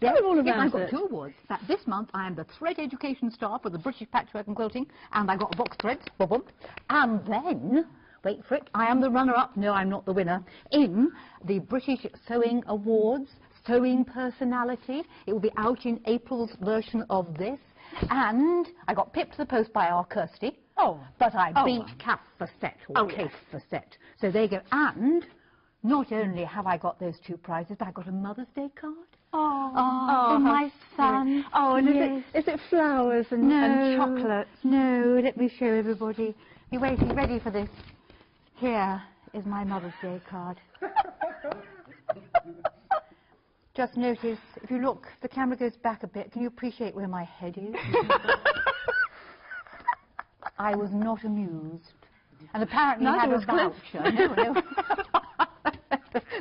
Tell me all about I've got it. 2 awards. In fact, this month I am the Thread Education Star for the British Patchwork and Quilting, and I got a box threads, bob bob. And then, wait for it, I am the runner-up, no I'm not the winner, in the British Sewing Awards, Sewing Personality. It will be out in April's version of this. And I got pipped to the post by our Kirsty. Oh. But I beat Kath for set, or Kate for set. So there you go. And not only have I got those 2 prizes, but I got a Mother's Day card. Oh, for my son. Oh, and yes. is it flowers and, and chocolate? No, let me show everybody. You ready for this? Here is my Mother's Day card. Just notice, if you look, the camera goes back a bit. Can you appreciate where my head is? I was not amused. And apparently I had a voucher. No.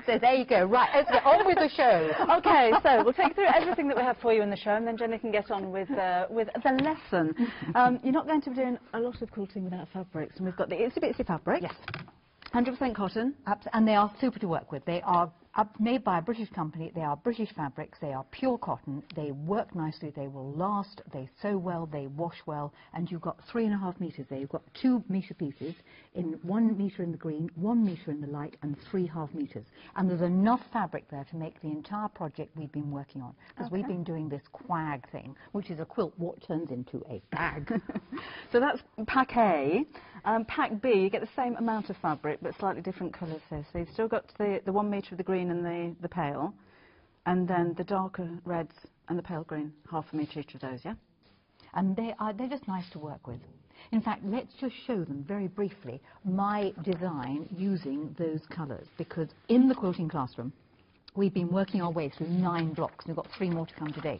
So there you go. Right, let's get on with the show. Okay, so we'll take through everything that we have for you in the show, and then Jenny can get on with the lesson. You're not going to be doing a lot of quilting without fabrics, and we've got the itsy bitsy fabric. Yes. 100% cotton. And they are super to work with. They are made by a British company. They are British fabrics. They are pure cotton. They work nicely. They will last. They sew well. They wash well. And you've got 3.5 meters there. You've got 2 meter pieces in 1 meter in the green, 1 meter in the light, and 3.5 meters. And there's enough fabric there to make the entire project we've been working on. Because we've been doing this quag thing, which is a quilt what turns into a bag. So that's pack A. Pack B, you get the same amount of fabric, but slightly different colours here. So you've still got the 1 metre of the green and the pale, and then the darker reds and the pale green, 1/2 metre each of those, yeah? And they're just nice to work with. In fact, let's just show them very briefly my design using those colours, because in the quilting classroom, we've been working our way through 9 blocks, and we've got 3 more to come today.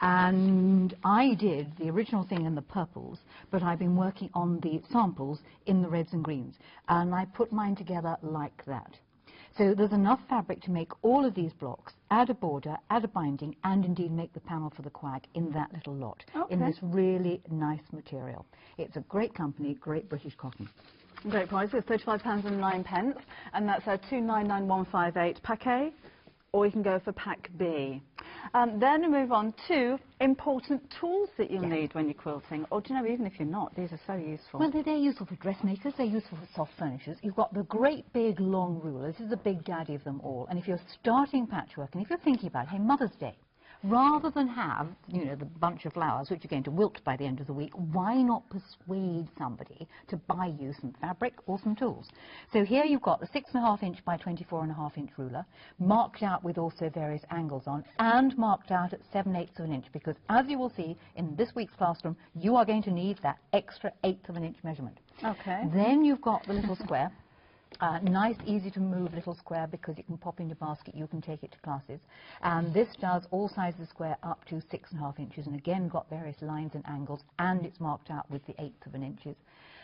And I did the original thing in the purples, but I've been working on the samples in the reds and greens. And I put mine together like that. So there's enough fabric to make all of these blocks, add a border, add a binding, and indeed make the panel for the quag in that little lot, in this really nice material. It's a great company, great British cotton. Great price, it's £35.09, and that's our 299158 pack A, or you can go for pack B. Then we move on to important tools that you'll need when you're quilting, or do you know, even if you're not, these are so useful. Well, they're useful for dressmakers, they're useful for soft furnishers. You've got the great big long ruler. This is the big daddy of them all. And if you're starting patchwork, and if you're thinking about, hey, Mother's Day, rather than have, you know, the bunch of flowers which are going to wilt by the end of the week, why not persuade somebody to buy you some fabric or some tools? So here you've got the 6.5 inch by 24.5 inch ruler, marked out with also various angles on, and marked out at 7/8 of an inch, because as you will see in this week's classroom, you are going to need that extra 1/8 of an inch measurement. Okay. Then you've got the little square. Nice, easy to move little square, because you can pop in your basket, you can take it to classes. And this does all sizes of square up to 6.5 inches, and again got various lines and angles, and it's marked out with the 1/8 of an inches.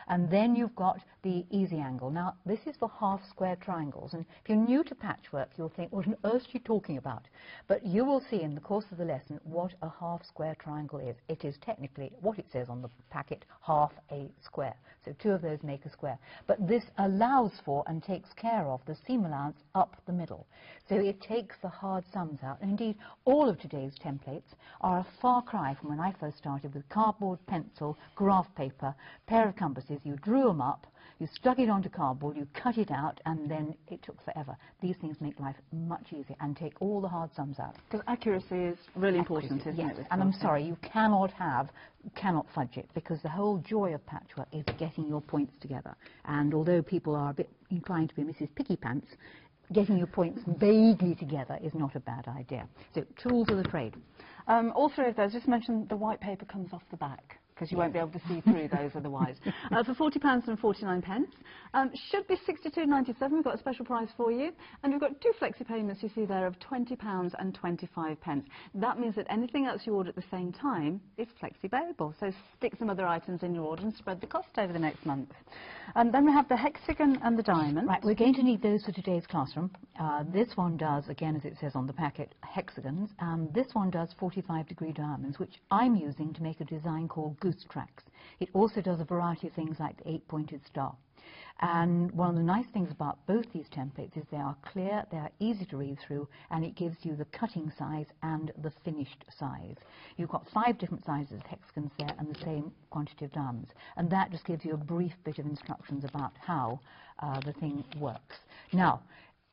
And then you've got the easy angle. Now, this is for half square triangles, and if you're new to patchwork, you'll think, what on earth are you talking about? But you will see in the course of the lesson what a half square triangle is. It is technically, what it says on the packet, half a square. So 2 of those make a square. But this allows for and takes care of the seam allowance up the middle. So it takes the hard sums out. And indeed, all of today's templates are a far cry from when I first started with cardboard, pencil, graph paper, pair of compasses. You drew them up, you stuck it onto cardboard, you cut it out, and then it took forever. These things make life much easier and take all the hard sums out. Because accuracy is really important, isn't yes. it? And I'm sorry, you cannot fudge it, because the whole joy of patchwork is getting your points together. And although people are a bit inclined to be Mrs. Picky Pants, getting your points vaguely together is not a bad idea. So tools of the trade. All 3 of those, just mention the white paper comes off the back, because you won't be able to see through those otherwise. For £40.49. Should be £62.97. We've got a special price for you. And we've got 2 flexi payments you see there of £20.25. That means that anything else you order at the same time is flexi payable. So stick some other items in your order and spread the cost over the next month. Then we have the hexagon and the diamond. Right, we're going to need those for today's classroom. This one does, again, as it says on the packet, hexagons. This one does 45-degree diamonds, which I'm using to make a design called goose tracks. It also does a variety of things like the 8-pointed star. And one of the nice things about both these templates is they are clear, they are easy to read through, and it gives you the cutting size and the finished size. You've got 5 different sizes of hexagons there and the same quantity of diamonds. And that just gives you a brief bit of instructions about how the thing works. Now,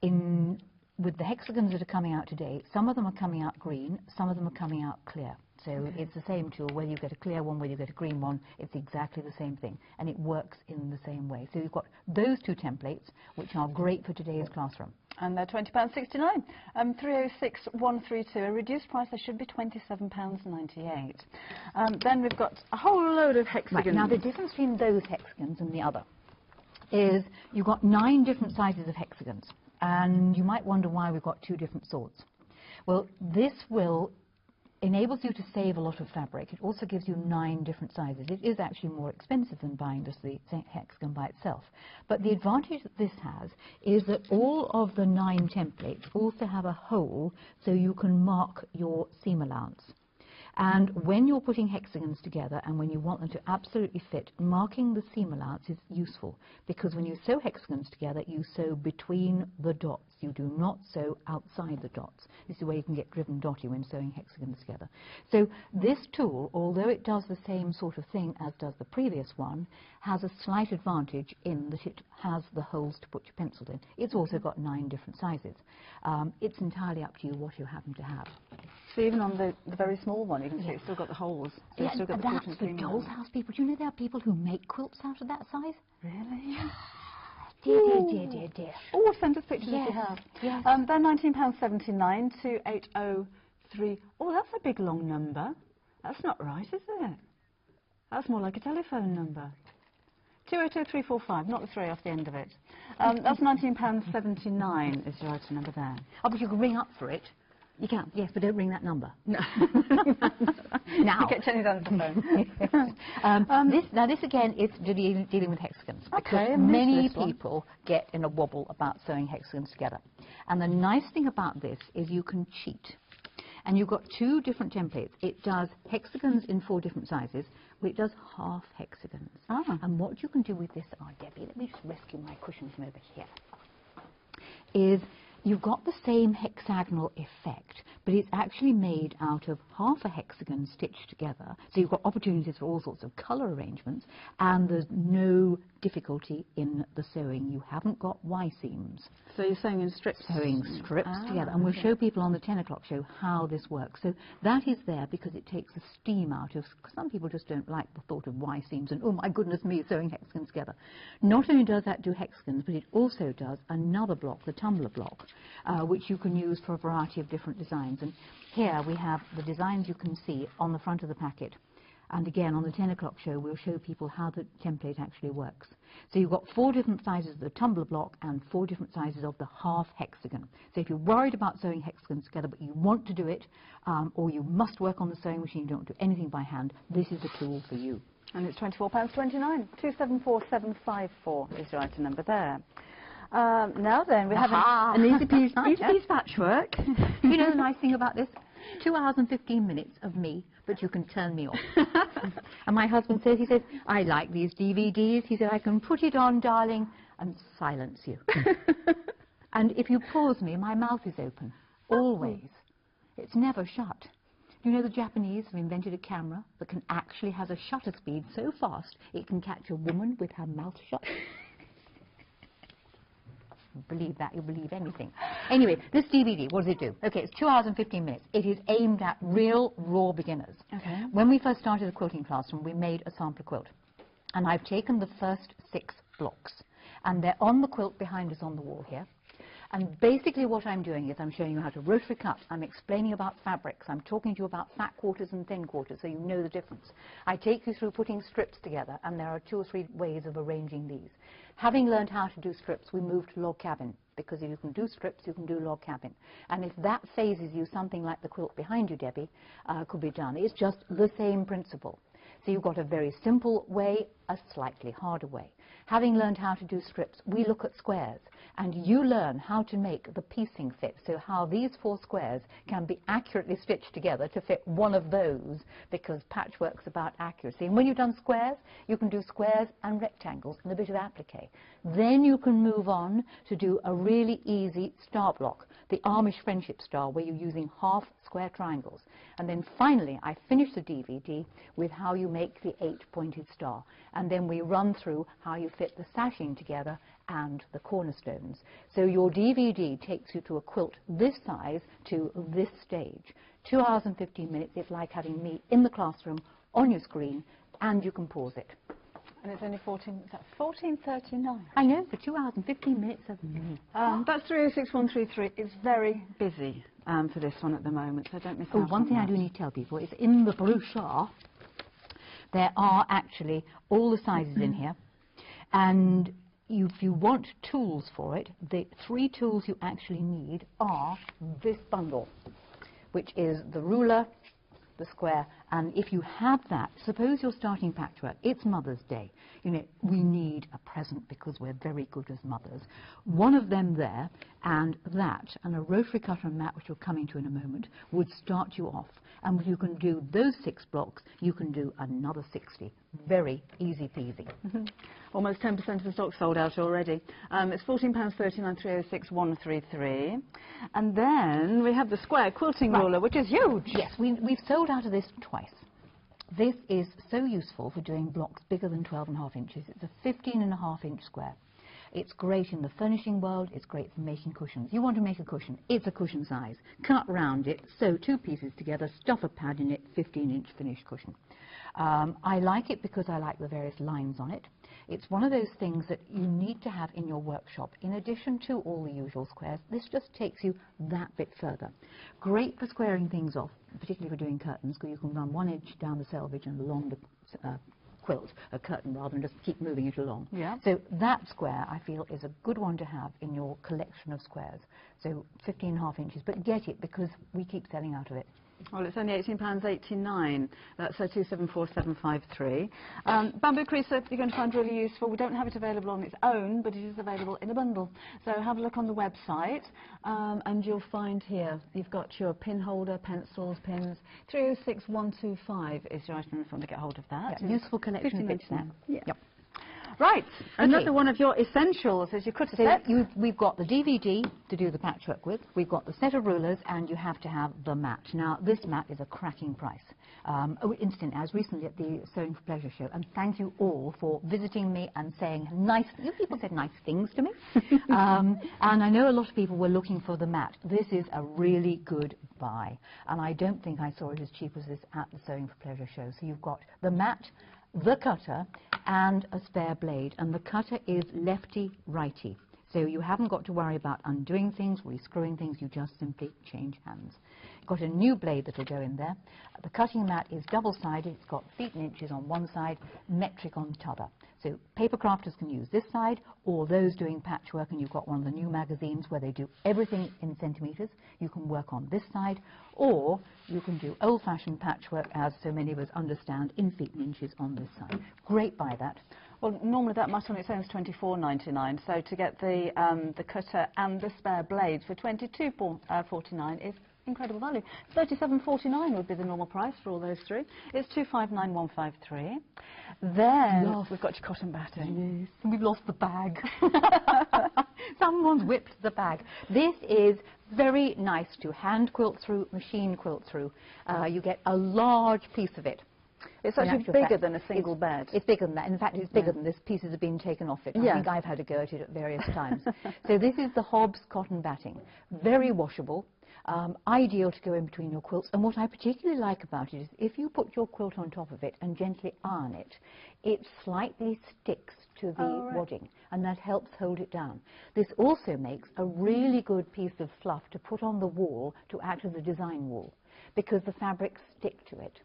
with the hexagons that are coming out today, some of them are coming out green, some of them are coming out clear. So it's the same tool, whether you get a clear one, whether you get a green one, it's exactly the same thing, and it works in the same way. So you've got those 2 templates, which are great for today's classroom. And they're £20.69. 306,132. A reduced price, they should be £27.98. Then we've got a whole load of hexagons. Right, now the difference between those hexagons and the other is you've got 9 different sizes of hexagons. And you might wonder why we've got 2 different sorts. Well, this enables you to save a lot of fabric. It also gives you 9 different sizes. It is actually more expensive than buying just the hexagon by itself. But the advantage that this has is that all of the 9 templates also have a hole so you can mark your seam allowance. And when you're putting hexagons together and when you want them to absolutely fit, marking the seam allowance is useful, because when you sew hexagons together, you sew between the dots. You do not sew outside the dots. This is where you can get driven dotty when sewing hexagons together. So this tool, although it does the same sort of thing as does the previous one, has a slight advantage in that it has the holes to put your pencil in. It's also got 9 different sizes. It's entirely up to you what you happen to have. So even on the very small one, you can see it's still got the holes. So Yeah, still got that's the for doll's house people. Do you know there are people who make quilts out of that size? Really? Dear. Oh, send us pictures if you Yes, have. yes. They're £19.79, 2803. Oh, that's a big long number. That's not right, is it? That's more like a telephone number. 280345, not the 3 off the end of it. That's £19.79 is your item number there. Oh, but you can ring up for it. You can. Yes, but don't ring that number. No. Now. Get Jenny down to the phone. This again is dealing with hexagons. Okay, Because I'm many used to this one. people get in a wobble about sewing hexagons together. And the nice thing about this is you can cheat. And you've got 2 different templates. It does hexagons in 4 different sizes, but it does half hexagons. Ah. And what you can do with this, Debbie, let me just rescue my cushion from over here, is you've got the same hexagonal effect, but it's actually made out of half a hexagon stitched together. So you've got opportunities for all sorts of colour arrangements, and there's no difficulty in the sewing. You haven't got Y seams. So you're sewing in strips? Sewing strips together. And we'll show people on the 10 o'clock show how this works. So that is there because it takes the steam out of, some people just don't like the thought of Y seams and, oh my goodness me, sewing hexagons together. Not only does that do hexagons, but it also does another block, the tumbler block, which you can use for a variety of different designs. And here we have the designs you can see on the front of the packet. And again, on the 10 o'clock show, we'll show people how the template actually works. So you've got 4 different sizes of the tumbler block and 4 different sizes of the half hexagon. So if you're worried about sewing hexagons together, but you want to do it, or you must work on the sewing machine, you don't do anything by hand, this is the tool for you. And it's £24.29. 274754 is your item number there. Now then, we have an easy piece patchwork. You know the nice thing about this? 2 hours and 15 minutes of me, but you can turn me off. And my husband says, he says, I like these DVDs. He said, I can put it on, darling, and silence you. And if you pause me, my mouth is open, always. It's never shut. You know the Japanese have invented a camera that can actually has a shutter speed so fast it can catch a woman with her mouth shut. Believe that, you'll believe anything. Anyway, this DVD, what does it do? Okay, it's 2 hours and 15 minutes. It is aimed at real, raw beginners. Okay. When we first started the quilting classroom, we made a sampler quilt. And I've taken the first 6 blocks. And they're on the quilt behind us on the wall here. And basically what I'm doing is I'm showing you how to rotary cut. I'm explaining about fabrics. I'm talking to you about fat quarters and thin quarters so you know the difference. I take you through putting strips together, and there are 2 or 3 ways of arranging these. Having learned how to do strips, we moved to log cabin, because if you can do strips, you can do log cabin. And if that phases you, something like the quilt behind you, Debbie, could be done. It's just the same principle. So you've got a very simple way, a slightly harder way. having learned how to do strips, we look at squares, and you learn how to make the piecing fit, so how these 4 squares can be accurately stitched together to fit one of those, because patchwork's about accuracy. And when you've done squares, you can do squares and rectangles and a bit of applique. Then you can move on to do a really easy star block, the Amish Friendship Star, where you're using half square triangles. And then finally, I finish the DVD with how you make the 8-pointed star. And then we run through how you fit the sashing together and the cornerstones. So your DVD takes you to a quilt this size to this stage. 2 hours and 15 minutes. It's like having me in the classroom on your screen, and you can pause it. And it's only 14.39. I know, for 2 hours and 15 minutes of me. That's 306133. It's very busy for this one at the moment, so don't miss out. One thing I do need to tell people is in the brochure there are actually all the sizes in here, and if you want tools for it, the 3 tools you actually need are this bundle, which is the ruler, the square, and if you have that, suppose you're starting patchwork, it's Mother's Day, you know, we need a present because we're very good as mothers. One of them there, and that, and a rotary cutter and mat, which we're coming to in a moment, would start you off. And if you can do those 6 blocks, you can do another 60. Very easy peasy. Almost 10% of the stock sold out already. It's £14.39, 306 133. And then we have the square quilting ruler, which is huge. Yes, we've sold out of this twice. This is so useful for doing blocks bigger than 12.5 inches. It's a 15.5-inch square. It's great in the furnishing world. It's great for making cushions. You want to make a cushion, it's a cushion size. Cut round it, sew 2 pieces together, stuff a pad in it, 15-inch finished cushion. I like it because I like the various lines on it. It's one of those things that you need to have in your workshop. In addition to all the usual squares, this just takes you that bit further. Great for squaring things off, particularly for doing curtains, because you can run 1 inch down the selvage and along the quilt, a curtain rather, and just keep moving it along. Yeah. So that square, I feel, is a good one to have in your collection of squares. So 15.5 inches, but get it because we keep selling out of it. Well, it's only £18.89. That's 274753. Bamboo creaser you're going to find really useful. We don't have it available on its own, but it is available in a bundle. So have a look on the website, and you'll find here, you've got your pin holder, pencils, pins. 306125 is your item if you want to get hold of that. Yeah, useful collection of bits there. Yeah. Yep. Right, another one of your essentials is your cutter set. We've got the DVD to do the patchwork with, we've got the set of rulers, and you have to have the mat. Now, this mat is a cracking price. Incident, I was recently at the Sewing for Pleasure show, and thank you all for visiting me and saying nice, you people said nice things to me. And I know a lot of people were looking for the mat. This is a really good buy, and I don't think I saw it as cheap as this at the Sewing for Pleasure show. So you've got the mat, the cutter, and a spare blade, and the cutter is lefty-righty, so you haven't got to worry about undoing things, rescrewing things, you just simply change hands. Got a new blade that will go in there. The cutting mat is double-sided, it's got feet and inches on one side, metric on the other. So paper crafters can use this side, or those doing patchwork, and you've got one of the new magazines where they do everything in centimetres, you can work on this side, or you can do old-fashioned patchwork, as so many of us understand, in feet and inches on this side. Great buy that. Well, normally that mat on its own is £24.99, so to get the cutter and the spare blades for £22.49 is incredible value. £37.49 would be the normal price for all those 3. It's 259153. Then we've got your cotton batting. Yes, we've lost the bag. Someone's whipped the bag. This is very nice to hand quilt through, machine quilt through. You get a large piece of it. It's actually bigger than a single bed. It's bigger than that. In fact, it's bigger than this. Pieces have been taken off it. I think I've had a go at it at various times. So this is the Hobbs cotton batting. Very washable. Ideal to go in between your quilts, and what I particularly like about it is if you put your quilt on top of it and gently iron it, it slightly sticks to the wadding, and that helps hold it down. This also makes a really good piece of fluff to put on the wall to act as a design wall, because the fabrics stick to it.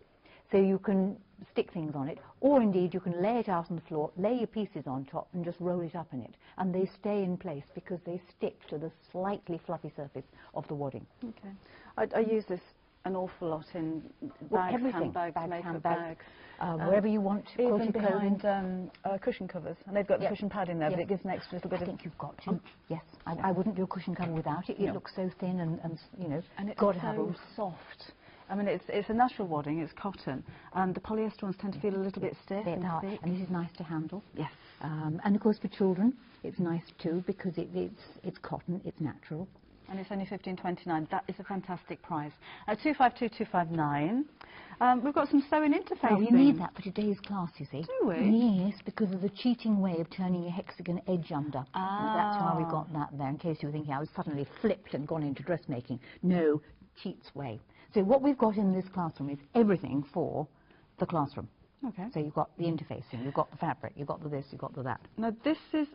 So you can stick things on it, or indeed you can lay it out on the floor, lay your pieces on top and just roll it up in it, and they stay in place because they stick to the slightly fluffy surface of the wadding. Okay. I use this an awful lot in Well, bags, everything. handbags, Bags, makeup handbags, bags. wherever you want. Even quilted clothing. behind cushion covers. And they've got the Yep. cushion pad in there, Yes. but it gives an extra little bit I of... think you've got to. Yes, I wouldn't do a cushion cover without it. It No. looks so thin and you know, And it's got to have so a... soft. I mean, it's a natural wadding, it's cotton, and the polyester ones tend to feel a little bit stiff and thick. And this is nice to handle. Yes. And of course for children, it's nice too because it's cotton, it's natural. And it's only £15.29. That is a fantastic price. 252,259. We've got some sewing interfacing. Oh, we need that for today's class, you see. Do we? Yes, because of the cheating way of turning your hexagon edge under. That's why we got that there, in case you were thinking I was suddenly flipped and gone into dressmaking. No, cheats way. So what we've got in this classroom is everything for the classroom. Okay. So you've got the interfacing, you've got the fabric, you've got the this, you've got the that. Now, this is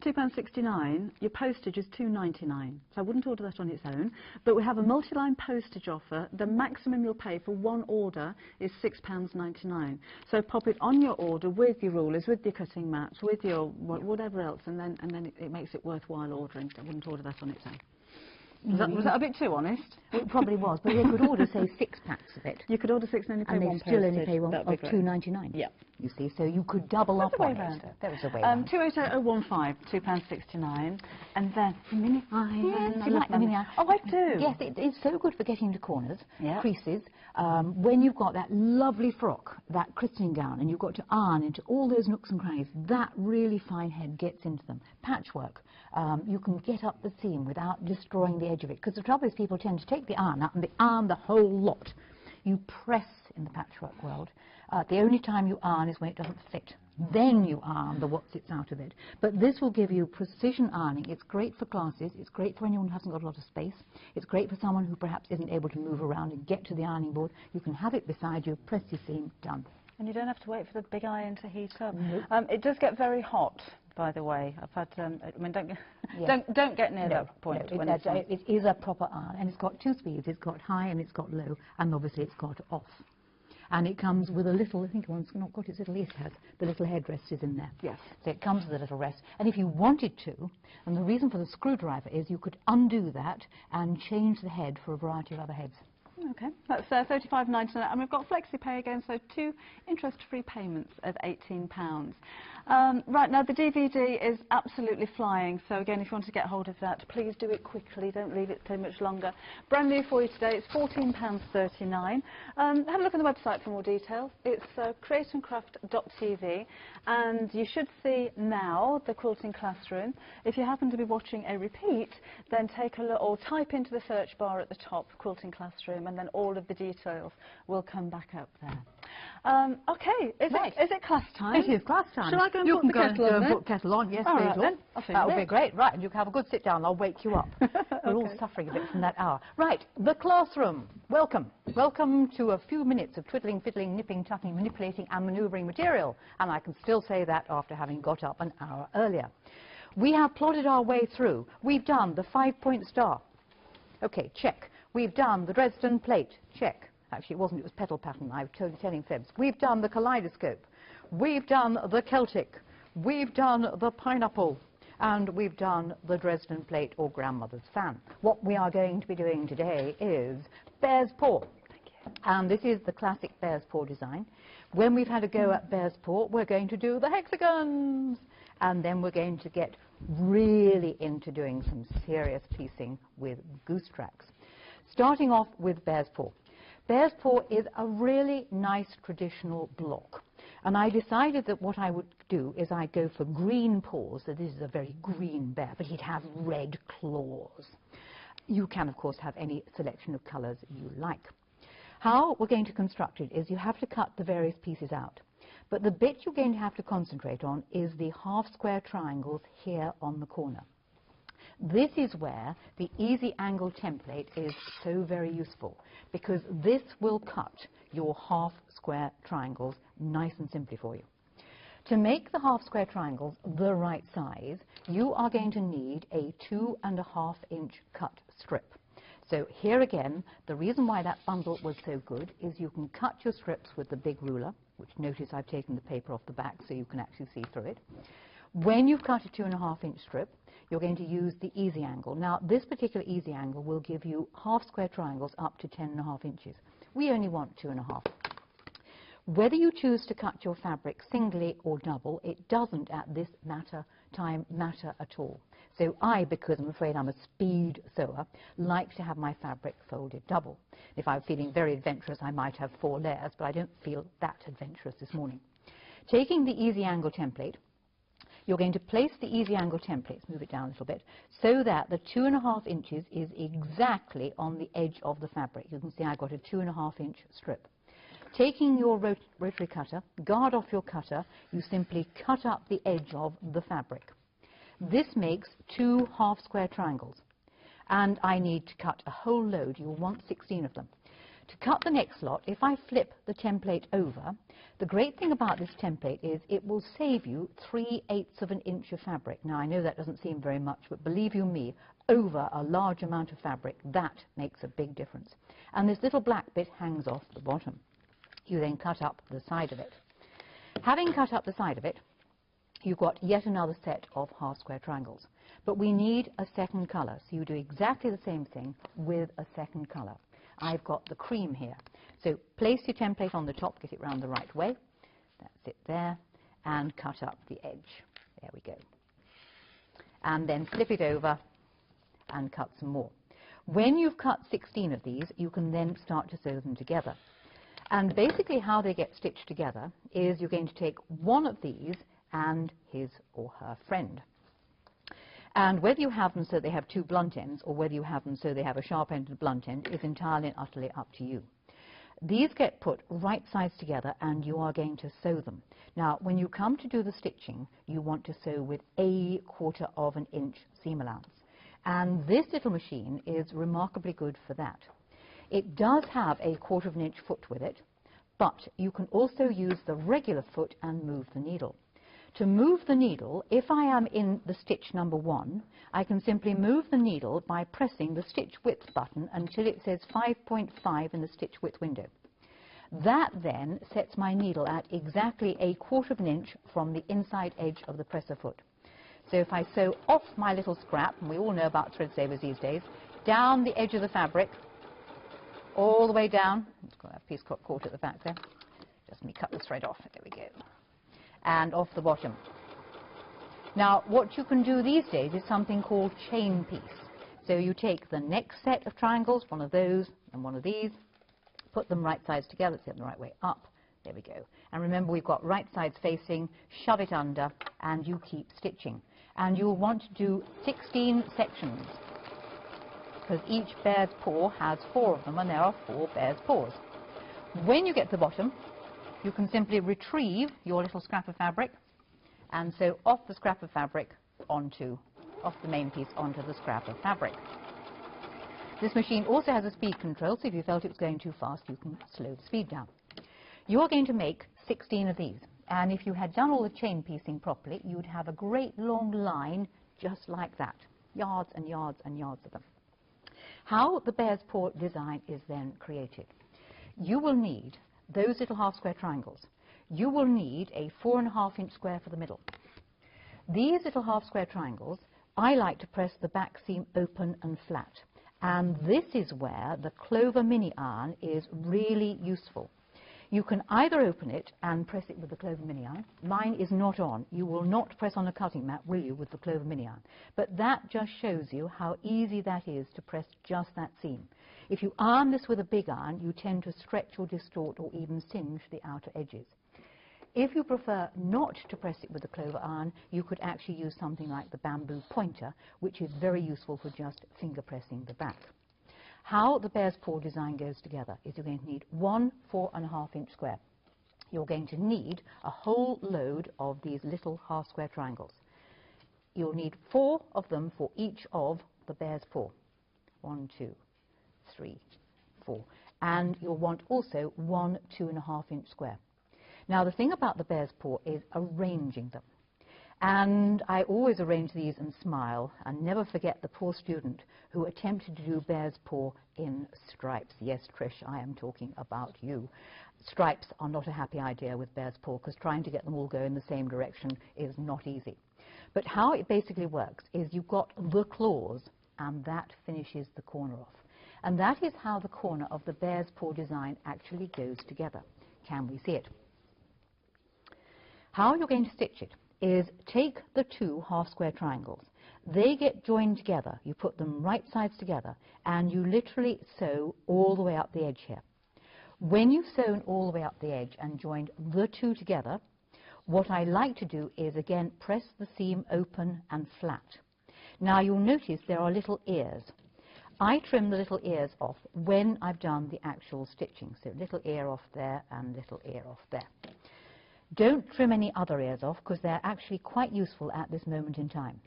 £2.69. Your postage is £2.99. So I wouldn't order that on its own. But we have a multi-line postage offer. The maximum you'll pay for one order is £6.99. So pop it on your order with your rulers, with your cutting mats, with your whatever else, and then it makes it worthwhile ordering. I wouldn't order that on its own. Was that a bit too honest? It probably was, but they could order, say, 6 packs of it. You could order 6 and only pay And one they still only postage. pay one That'd of be great. £2.99. Yeah. You see, so you could double up There's a way on round it. it. There is a way around. 280115, £2.69, and then mini iron. Yes, I you love like the mini them. iron. Oh, I do. Yes, it's so good for getting into corners, Yeah. creases. When you've got that lovely frock, that christening gown, and you've got to iron into all those nooks and crannies, that really fine head gets into them. Patchwork, you can get up the seam without destroying the edge of it. Because the trouble is people tend to take the iron out and they iron the whole lot. You press in the patchwork world. The only time you iron is when it doesn't fit. Then you iron the what sits out of it. But this will give you precision ironing. It's great for classes. It's great for anyone who hasn't got a lot of space. It's great for someone who perhaps isn't able to move around and get to the ironing board. You can have it beside you, press your seam, done. And you don't have to wait for the big iron to heat up. Nope. It does get very hot, by the way. I've had, I mean, Yes. don't get near that point. No, when it is a proper iron, and it's got 2 speeds. It's got high and it's got low, and obviously it's got off. And it comes with a little, I think one's not got its little, yes, it has, the little headrest is in there. Yes. So it comes with a little rest. And if you wanted to, and the reason for the screwdriver is you could undo that and change the head for a variety of other heads. Okay, that's £35.99, and we've got FlexiPay again, so 2 interest-free payments of £18. Right, now the DVD is absolutely flying, so again, if you want to get hold of that, please do it quickly, don't leave it too much longer. Brand new for you today, it's £14.39. Have a look on the website for more details. It's createandcraft.tv, and you should see now the Quilting Classroom. If you happen to be watching a repeat, then take a look, or type into the search bar at the top, Quilting Classroom, and then all of the details will come back up there. Okay, is it class time? It is class time. Shall I go and you put can the go kettle and on then? put kettle on, yes, All please. right then, I'll finish That would be it. great. Right, and you can have a good sit down. I'll wake you up. We're all suffering a bit from that hour. Right, the classroom. Welcome. Welcome to a few minutes of twiddling, fiddling, nipping, tucking, manipulating and manoeuvring material. And I can still say that after having got up an hour earlier. We have plodded our way through. We've done the 5-point star. Okay, check. We've done the Dresden plate. Check. Actually, it wasn't. It was petal pattern. I was telling fibs. We've done the kaleidoscope. We've done the Celtic. We've done the pineapple. And we've done the Dresden plate or grandmother's fan. What we are going to be doing today is bear's paw. And this is the classic bear's paw design. When we've had a go at bear's paw, we're going to do the hexagons. And then we're going to get really into doing some serious piecing with goose tracks. Starting off with bear's paw. Bear's paw is a really nice traditional block. And I decided that what I would do is I'd go for green paws. So this is a very green bear, but he'd have red claws. You can, of course, have any selection of colours you like. How we're going to construct it is you have to cut the various pieces out. But the bit you're going to have to concentrate on is the half-square triangles here on the corner. This is where the easy angle template is so very useful, because this will cut your half-square triangles nice and simply for you. To make the half-square triangles the right size, you are going to need a 2.5-inch cut strip. So here again, the reason why that bundle was so good is you can cut your strips with the big ruler, which notice I've taken the paper off the back so you can actually see through it. When you've cut a 2.5-inch strip, you're going to use the easy angle. Now, this particular easy angle will give you half square triangles up to 10.5 inches. We only want 2.5. Whether you choose to cut your fabric singly or double, it doesn't at this time matter at all. So I, because I'm afraid I'm a speed sewer, like to have my fabric folded double. If I'm feeling very adventurous, I might have 4 layers, but I don't feel that adventurous this morning. Taking the easy angle template, you're going to place the easy angle template, move it down a little bit, so that the 2.5 inches is exactly on the edge of the fabric. You can see I got a 2.5 inch strip. Taking your rotary cutter, guard off your cutter, you simply cut up the edge of the fabric. This makes 2 half square triangles, and I need to cut a whole load. You'll want 16 of them. To cut the next lot, if I flip the template over, the great thing about this template is it will save you 3/8 of an inch of fabric. Now, I know that doesn't seem very much, but believe you me, over a large amount of fabric, that makes a big difference. And this little black bit hangs off the bottom. You then cut up the side of it. Having cut up the side of it, you've got yet another set of half square triangles. But we need a second colour, so you do exactly the same thing with a second colour. I've got the cream here. So place your template on the top, get it round the right way. That's it there. And cut up the edge. There we go. And then flip it over and cut some more. When you've cut 16 of these, you can then start to sew them together. And basically how they get stitched together is you're going to take one of these and his or her friend. And whether you have them so they have 2 blunt ends or whether you have them so they have a sharp end and a blunt end is entirely and utterly up to you. These get put right sides together and you are going to sew them. Now, when you come to do the stitching, you want to sew with 1/4 inch seam allowance. And this little machine is remarkably good for that. It does have 1/4 inch foot with it, but you can also use the regular foot and move the needle. To move the needle, if I am in the stitch number 1, I can simply move the needle by pressing the stitch width button until it says 5.5 in the stitch width window. That then sets my needle at exactly 1/4 inch from the inside edge of the presser foot. So if I sew off my little scrap, and we all know about thread savers these days, down the edge of the fabric, all the way down, it's got a piece caught at the back there, just let me cut the thread off, there we go, and off the bottom. Now what you can do these days is something called chain piece. So you take the next set of triangles, one of those and one of these, put them right sides together, set them the right way up, there we go. And remember we've got right sides facing, shove it under and you keep stitching. And you'll want to do 16 sections, because each bear's paw has 4 of them and there are 4 bear's paws. When you get to the bottom, you can simply retrieve your little scrap of fabric and sew off the scrap of fabric off the main piece onto the scrap of fabric. This machine also has a speed control, so if you felt it was going too fast, you can slow the speed down. You are going to make 16 of these, and if you had done all the chain piecing properly, you would have a great long line just like that, yards and yards and yards of them. How the bear's paw design is then created. You will need those little half square triangles. You will need a 4.5 inch square for the middle. These little half square triangles, I like to press the back seam open and flat. And this is where the clover mini iron is really useful. You can either open it and press it with the clover mini iron. Mine is not on. You will not press on a cutting mat, will you, with the clover mini iron? But that just shows you how easy that is to press just that seam. If you iron this with a big iron, you tend to stretch or distort or even singe the outer edges. If you prefer not to press it with the clover iron, you could actually use something like the bamboo pointer, which is very useful for just finger pressing the back. How the bear's paw design goes together is you're going to need 1 4.5 inch square. You're going to need a whole load of these little half square triangles. You'll need 4 of them for each of the bear's paw. 1, 2, 3, 4. And you'll want also 1 2.5 inch square. Now the thing about the bear's paw is arranging them. And I always arrange these and smile and never forget the poor student who attempted to do bear's paw in stripes. Yes, Trish, I am talking about you. Stripes are not a happy idea with bear's paw because trying to get them all go in the same direction is not easy. But how it basically works is you've got the claws, and that finishes the corner off. And that is how the corner of the bear's paw design actually goes together. Can we see it? How you're going to stitch it is take the two half-square triangles. They get joined together. You put them right sides together, and you literally sew all the way up the edge here. When you've sewn all the way up the edge and joined the two together, what I like to do is, again, press the seam open and flat. Now, you'll notice there are little ears. I trim the little ears off when I've done the actual stitching. So little ear off there and little ear off there. Don't trim any other ears off because they're actually quite useful at this moment in time.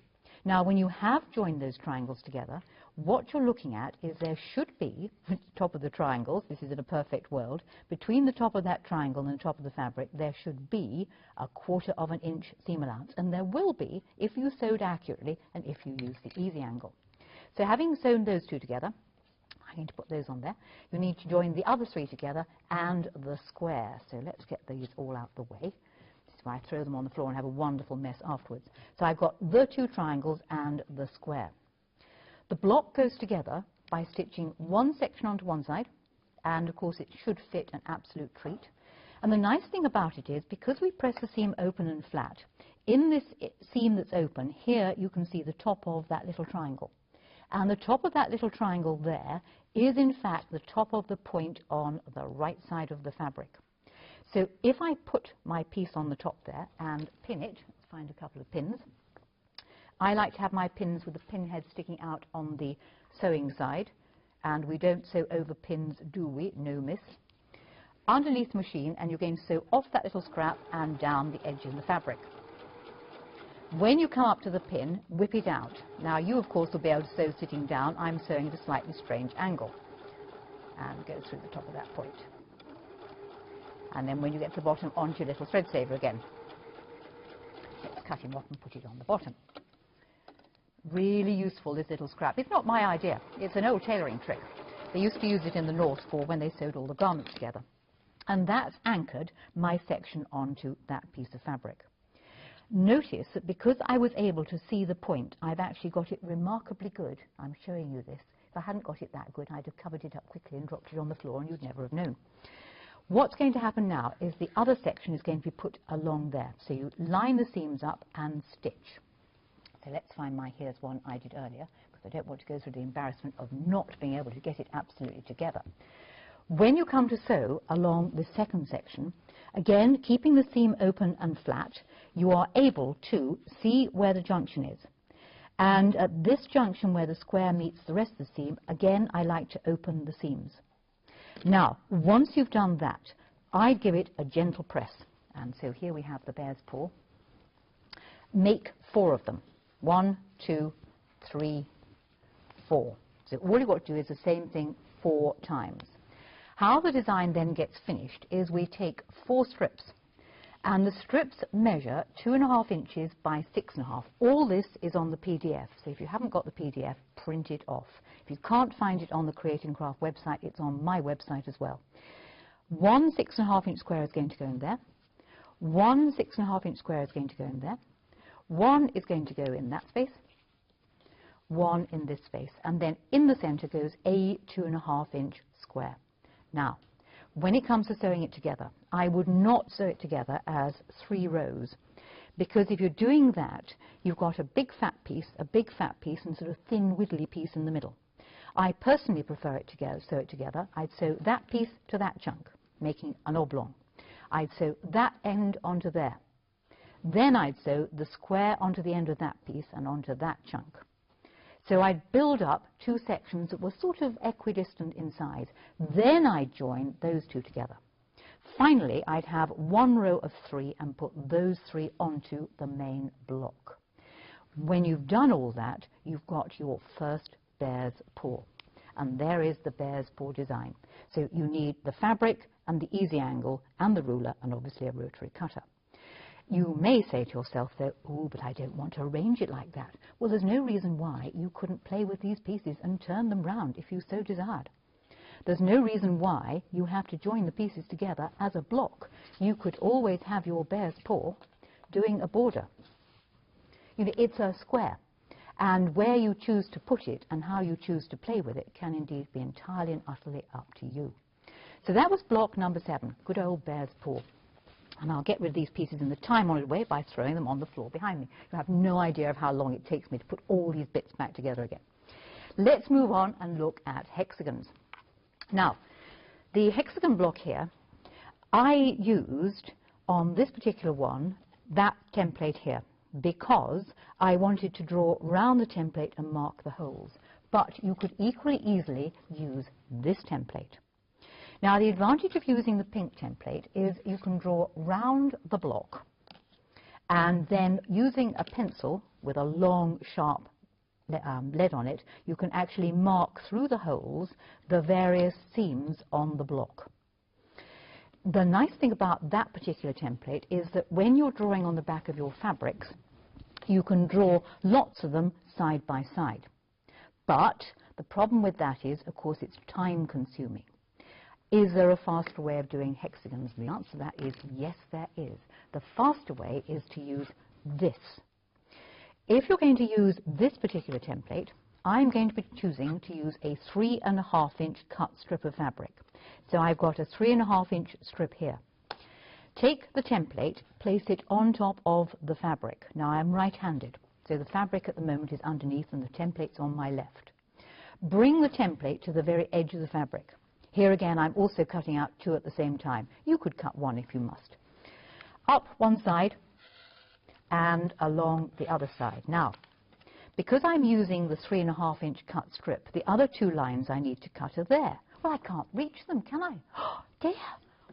Now, when you have joined those triangles together, what you're looking at is there should be, at the top of the triangles, this is in a perfect world, between the top of that triangle and the top of the fabric, there should be a 1/4 of an inch seam allowance. And there will be if you sewed accurately and if you use the easy angle. So having sewn those two together, I'm going to put those on there. You need to join the other three together and the square. So let's get these all out the way. This is why I throw them on the floor and have a wonderful mess afterwards. So I've got the two triangles and the square. The block goes together by stitching one section onto one side, and of course it should fit an absolute treat. And the nice thing about it is, because we press the seam open and flat, in this seam that's open, here you can see the top of that little triangle. And the top of that little triangle there is, in fact, the top of the point on the right side of the fabric. So if I put my piece on the top there and pin it, let's find a couple of pins. I like to have my pins with the pin head sticking out on the sewing side. And we don't sew over pins, do we? No, miss. Underneath the machine, and you're going to sew off that little scrap and down the edge of the fabric. When you come up to the pin, whip it out. Now, you, of course, will be able to sew sitting down. I'm sewing at a slightly strange angle. And go through the top of that point. And then when you get to the bottom, onto your little thread saver again. Let's cut him off and put it on the bottom. Really useful, this little scrap. It's not my idea. It's an old tailoring trick. They used to use it in the north for when they sewed all the garments together. And that's anchored my section onto that piece of fabric. Notice that because I was able to see the point, I've actually got it remarkably good. I'm showing you this. If I hadn't got it that good, I'd have covered it up quickly and dropped it on the floor, and you'd never have known. What's going to happen now is the other section is going to be put along there. So you line the seams up and stitch. So let's find here's one I did earlier, because I don't want to go through the embarrassment of not being able to get it absolutely together. When you come to sew along the second section, again, keeping the seam open and flat, you are able to see where the junction is. And at this junction where the square meets the rest of the seam, again, I like to open the seams. Now, once you've done that, I give it a gentle press. And so here we have the bear's paw. Make 4 of them. 1, 2, 3, 4. So all you've got to do is the same thing 4 times. How the design then gets finished is we take 4 strips, and the strips measure 2.5 inches by 6.5. All this is on the PDF, so if you haven't got the PDF, print it off. If you can't find it on the Create and Craft website, it's on my website as well. 1 6.5 inch square is going to go in there. 1 6.5 inch square is going to go in there. 1 is going to go in that space. 1 in this space, and then in the center goes a 2.5 inch square. Now, when it comes to sewing it together, I would not sew it together as 3 rows, because if you're doing that, you've got a big fat piece, and sort of thin wiggly piece in the middle. I personally prefer it to sew it together. I'd sew that piece to that chunk, making an oblong. I'd sew that end onto there. Then I'd sew the square onto the end of that piece and onto that chunk. So I'd build up 2 sections that were sort of equidistant in size. Then I'd join those 2 together. Finally, I'd have 1 row of 3 and put those 3 onto the main block. When you've done all that, you've got your first bear's paw. And there is the bear's paw design. So you need the fabric and the easy angle and the ruler and obviously a rotary cutter. You may say to yourself, though, oh, but I don't want to arrange it like that. Well, there's no reason why you couldn't play with these pieces and turn them round if you so desired. There's no reason why you have to join the pieces together as a block. You could always have your bear's paw doing a border. You know, it's a square. And where you choose to put it and how you choose to play with it can indeed be entirely and utterly up to you. So that was block number 7, good old bear's paw. And I'll get rid of these pieces in the time-honoured way by throwing them on the floor behind me. You have no idea of how long it takes me to put all these bits back together again. Let's move on and look at hexagons. Now, the hexagon block here, I used on this particular one that template here because I wanted to draw round the template and mark the holes. But you could equally easily use this template. Now, the advantage of using the pink template is you can draw round the block and then using a pencil with a long, sharp lead on it, you can actually mark through the holes the various seams on the block. The nice thing about that particular template is that when you're drawing on the back of your fabrics, you can draw lots of them side by side. But the problem with that is, of course, it's time consuming. Is there a faster way of doing hexagons? The answer to that is yes, there is. The faster way is to use this. If you're going to use this particular template, I'm going to be choosing to use a 3.5-inch cut strip of fabric. So I've got a 3.5-inch strip here. Take the template, place it on top of the fabric. Now I'm right-handed, so the fabric at the moment is underneath and the template's on my left. Bring the template to the very edge of the fabric. Here again, I'm also cutting out 2 at the same time. You could cut 1 if you must. Up one side and along the other side. Now, because I'm using the 3.5-inch cut strip, the other 2 lines I need to cut are there. Well, I can't reach them, can I? Oh, dear,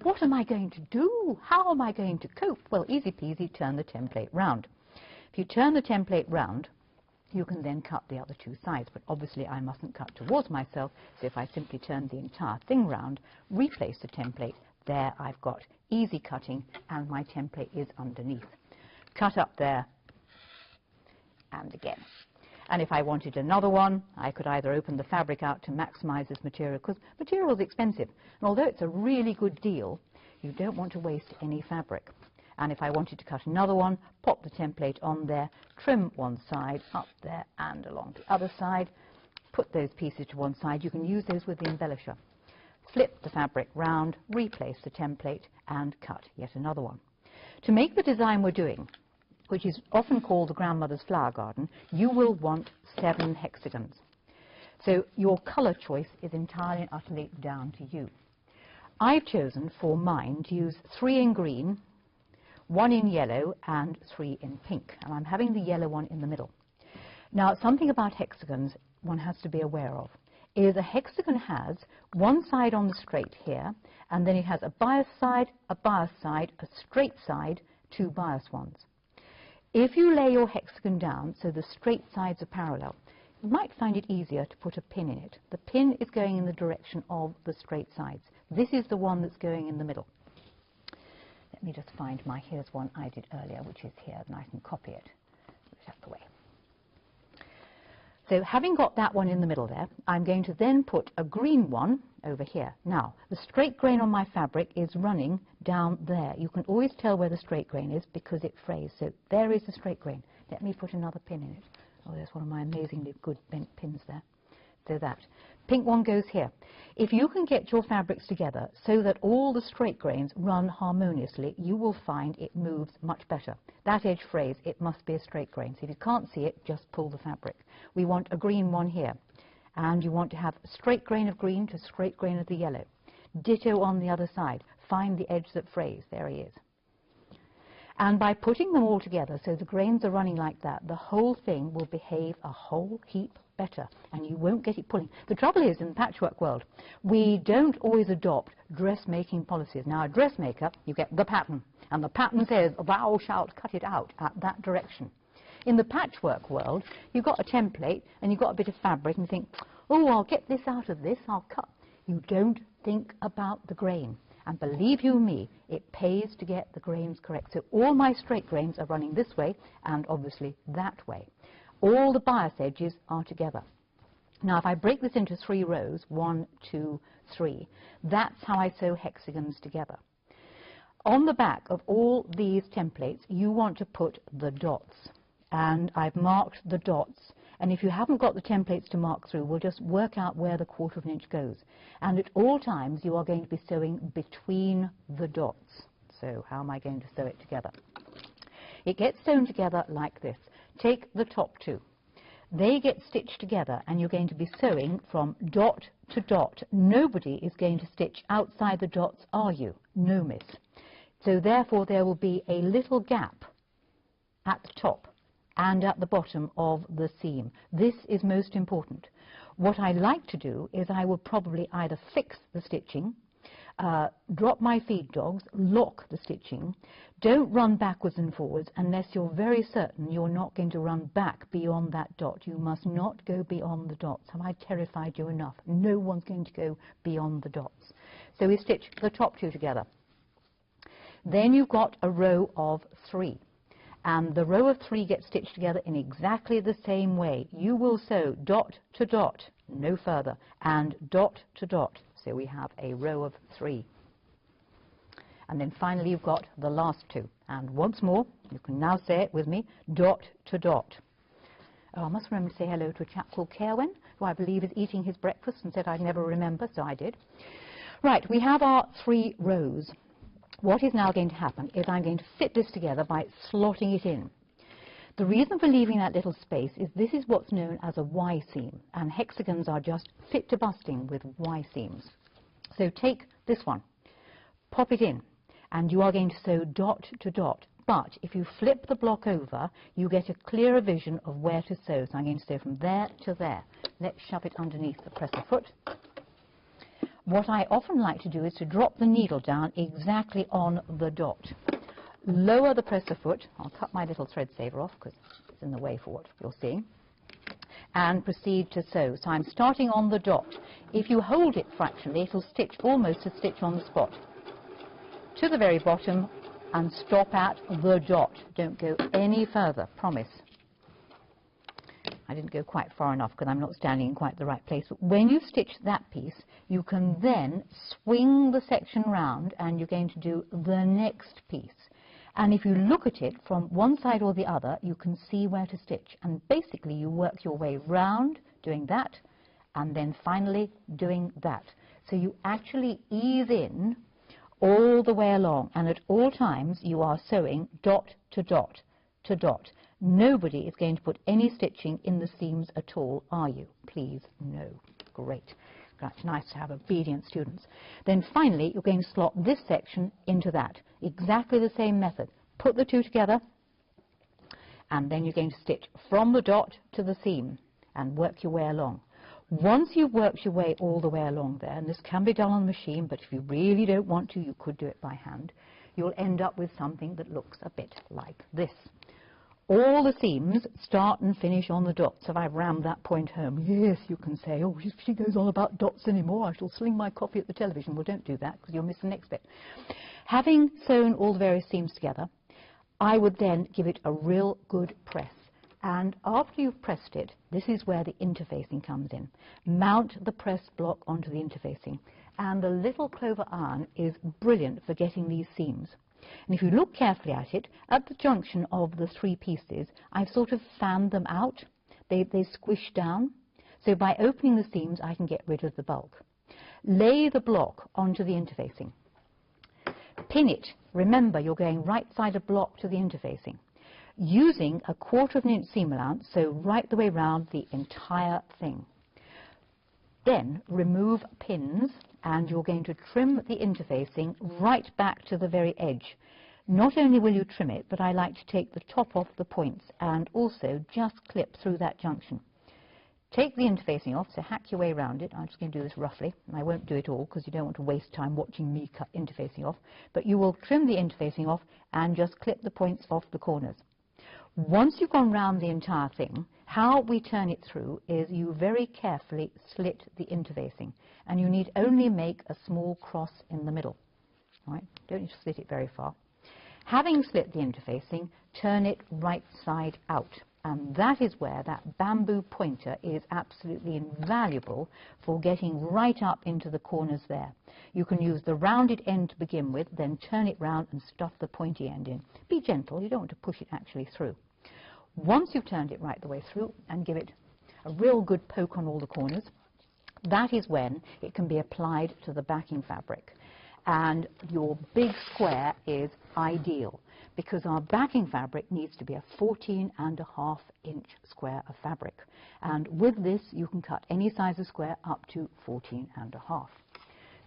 what am I going to do? How am I going to cope? Well, easy peasy, turn the template round. If you turn the template round, you can then cut the other 2 sides, but obviously I mustn't cut towards myself, so if I simply turn the entire thing round, replace the template, there I've got easy cutting and my template is underneath. Cut up there and again. And if I wanted another one, I could either open the fabric out to maximize this material, because material is expensive, and although it's a really good deal, you don't want to waste any fabric. And if I wanted to cut another one, pop the template on there, trim one side, up there and along the other side, put those pieces to one side. You can use those with the embellisher. Flip the fabric round, replace the template, and cut yet another one. To make the design we're doing, which is often called the grandmother's flower garden, you will want 7 hexagons. So your colour choice is entirely and utterly down to you. I've chosen for mine to use 3 in green, 1 in yellow and 3 in pink, and I'm having the yellow one in the middle. Now, something about hexagons one has to be aware of is a hexagon has one side on the straight here, and then it has a bias side, a straight side, 2 bias ones. If you lay your hexagon down so the straight sides are parallel, you might find it easier to put a pin in it. The pin is going in the direction of the straight sides. This is the one that's going in the middle. Let me just find here's one I did earlier, which is here, and I can copy it. Put it out the way. So having got that one in the middle there, I'm going to then put a green one over here. Now, the straight grain on my fabric is running down there. You can always tell where the straight grain is because it frays. So there is the straight grain. Let me put another pin in it. Oh, there's one of my amazingly good bent pins there. So that. Pink one goes here. If you can get your fabrics together so that all the straight grains run harmoniously, you will find it moves much better. That edge frays, it must be a straight grain. So if you can't see it, just pull the fabric. We want a green one here. And you want to have a straight grain of green to straight grain of the yellow. Ditto on the other side. Find the edge that frays. There he is. And by putting them all together so the grains are running like that, the whole thing will behave a whole heap better, and you won't get it pulling. The trouble is, in the patchwork world, we don't always adopt dressmaking policies. Now, a dressmaker, you get the pattern, and the pattern says, thou shalt cut it out at that direction. In the patchwork world, you've got a template, and you've got a bit of fabric, and you think, oh, I'll get this out of this, I'll cut. You don't think about the grain. And believe you me, it pays to get the grains correct. So all my straight grains are running this way, and obviously that way. All the bias edges are together. Now, if I break this into 3 rows, 1, 2, 3, that's how I sew hexagons together. On the back of all these templates, you want to put the dots. and I've marked the dots. And if you haven't got the templates to mark through, we'll just work out where the 1/4 of an inch goes. And at all times, you are going to be sewing between the dots. So how am I going to sew it together? It gets sewn together like this. Take the top 2. They get stitched together, and you're going to be sewing from dot to dot. Nobody is going to stitch outside the dots, are you? No, miss. So therefore, there will be a little gap at the top and at the bottom of the seam. This is most important. What I like to do is I will probably either fix the stitching, drop my feed dogs, lock the stitching. Don't run backwards and forwards unless you're very certain you're not going to run back beyond that dot. You must not go beyond the dots. Have I terrified you enough? No one's going to go beyond the dots. So we stitch the top 2 together. Then you've got a row of 3. And the row of 3 gets stitched together in exactly the same way. You will sew dot to dot, no further, and dot to dot. So we have a row of 3. And then finally you've got the last 2. And once more, you can now say it with me, dot to dot. Oh, I must remember to say hello to a chap called Kerwin, who I believe is eating his breakfast and said I'd never remember, so I did. Right, we have our 3 rows. What is now going to happen is I'm going to fit this together by slotting it in. The reason for leaving that little space is this is what's known as a Y seam, and hexagons are just fit to busting with Y seams. So take this one, pop it in, and you are going to sew dot to dot. But if you flip the block over, you get a clearer vision of where to sew. So I'm going to sew from there to there. Let's shove it underneath the presser foot. What I often like to do is to drop the needle down exactly on the dot. Lower the presser foot. I'll cut my little thread saver off because it's in the way for what you're seeing. And proceed to sew. So I'm starting on the dot. If you hold it fractionally, it'll stitch almost a stitch on the spot. To the very bottom and stop at the dot. Don't go any further, promise. I didn't go quite far enough because I'm not standing in quite the right place. But when you stitch that piece, you can then swing the section round and you're going to do the next piece. And if you look at it from one side or the other, you can see where to stitch. And basically you work your way round doing that and then finally doing that. So you actually ease in all the way along, and at all times you are sewing dot to dot to dot. Nobody is going to put any stitching in the seams at all, are you? Please, no. Great. That's nice to have obedient students. Then finally, you're going to slot this section into that. Exactly the same method. Put the 2 together, and then you're going to stitch from the dot to the seam and work your way along. Once you've worked your way all the way along there, and this can be done on the machine, but if you really don't want to, you could do it by hand, you'll end up with something that looks a bit like this. All the seams start and finish on the dots. Have I rammed that point home? Yes, you can say, oh, if she goes on about dots anymore, I shall sling my coffee at the television. Well, don't do that, because you'll miss the next bit. Having sewn all the various seams together, I would then give it a real good press. And after you've pressed it, this is where the interfacing comes in. Mount the press block onto the interfacing. And the little clover iron is brilliant for getting these seams. And if you look carefully at it, at the junction of the 3 pieces, I've sort of fanned them out. They squish down. So by opening the seams, I can get rid of the bulk. Lay the block onto the interfacing. Pin it. Remember, you're going right side of block to the interfacing. Using a 1/4 of an inch seam allowance, so right the way round the entire thing. Then remove pins, and you're going to trim the interfacing right back to the very edge. Not only will you trim it, but I like to take the top off the points and also just clip through that junction. Take the interfacing off, so hack your way around it. I'm just going to do this roughly, and I won't do it all because you don't want to waste time watching me cut interfacing off. But you will trim the interfacing off and just clip the points off the corners. Once you've gone round the entire thing, how we turn it through is you very carefully slit the interfacing, and you need only make a small cross in the middle. All right? Don't need to slit it very far. Having slit the interfacing, turn it right side out, and that is where that bamboo pointer is absolutely invaluable for getting right up into the corners there. You can use the rounded end to begin with, then turn it round and stuff the pointy end in. Be gentle, you don't want to push it actually through. Once you've turned it right the way through and give it a real good poke on all the corners, that is when it can be applied to the backing fabric. And your big square is ideal because our backing fabric needs to be a 14.5-inch square of fabric. And with this, you can cut any size of square up to 14.5.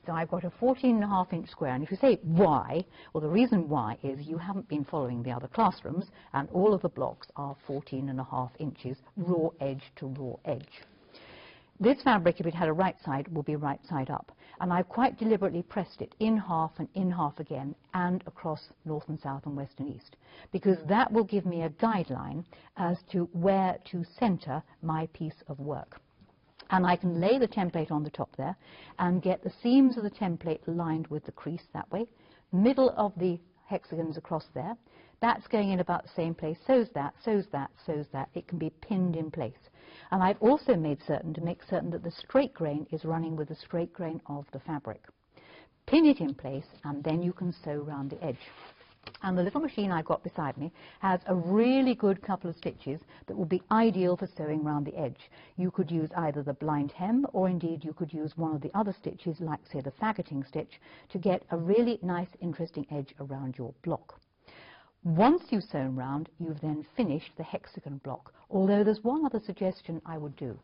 So I've got a 14.5-inch square, and if you say why, well, the reason why is you haven't been following the other classrooms, and all of the blocks are 14.5 inches, raw edge to raw edge. This fabric, if it had a right side, will be right side up. And I've quite deliberately pressed it in half and in half again, and across north and south and west and east, because that will give me a guideline as to where to center my piece of work. And I can lay the template on the top there and get the seams of the template lined with the crease that way, middle of the hexagons across there. That's going in about the same place, so's that, so's that, so's that. It can be pinned in place. And I've also made certain to make certain that the straight grain is running with the straight grain of the fabric. Pin it in place, and then you can sew round the edge. And the little machine I've got beside me has a really good couple of stitches that will be ideal for sewing round the edge. You could use either the blind hem, or indeed you could use one of the other stitches, like say the faggoting stitch, to get a really nice interesting edge around your block. Once you've sewn round, you've then finished the hexagon block, although there's one other suggestion I would do.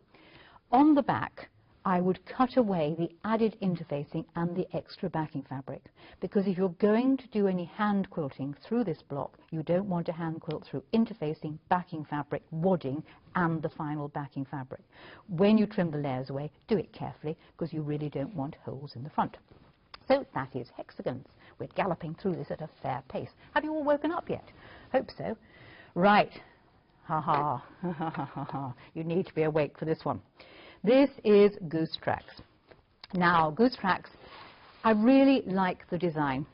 On the back, I would cut away the added interfacing and the extra backing fabric, because if you're going to do any hand quilting through this block, you don't want to hand quilt through interfacing, backing fabric, wadding, and the final backing fabric. When you trim the layers away, do it carefully, because you really don't want holes in the front. So that is hexagons. We're galloping through this at a fair pace. Have you all woken up yet? Hope so. Right. Ha ha. Ha ha ha ha. You need to be awake for this one. This is goose tracks. Now, goose tracks, I really like the design.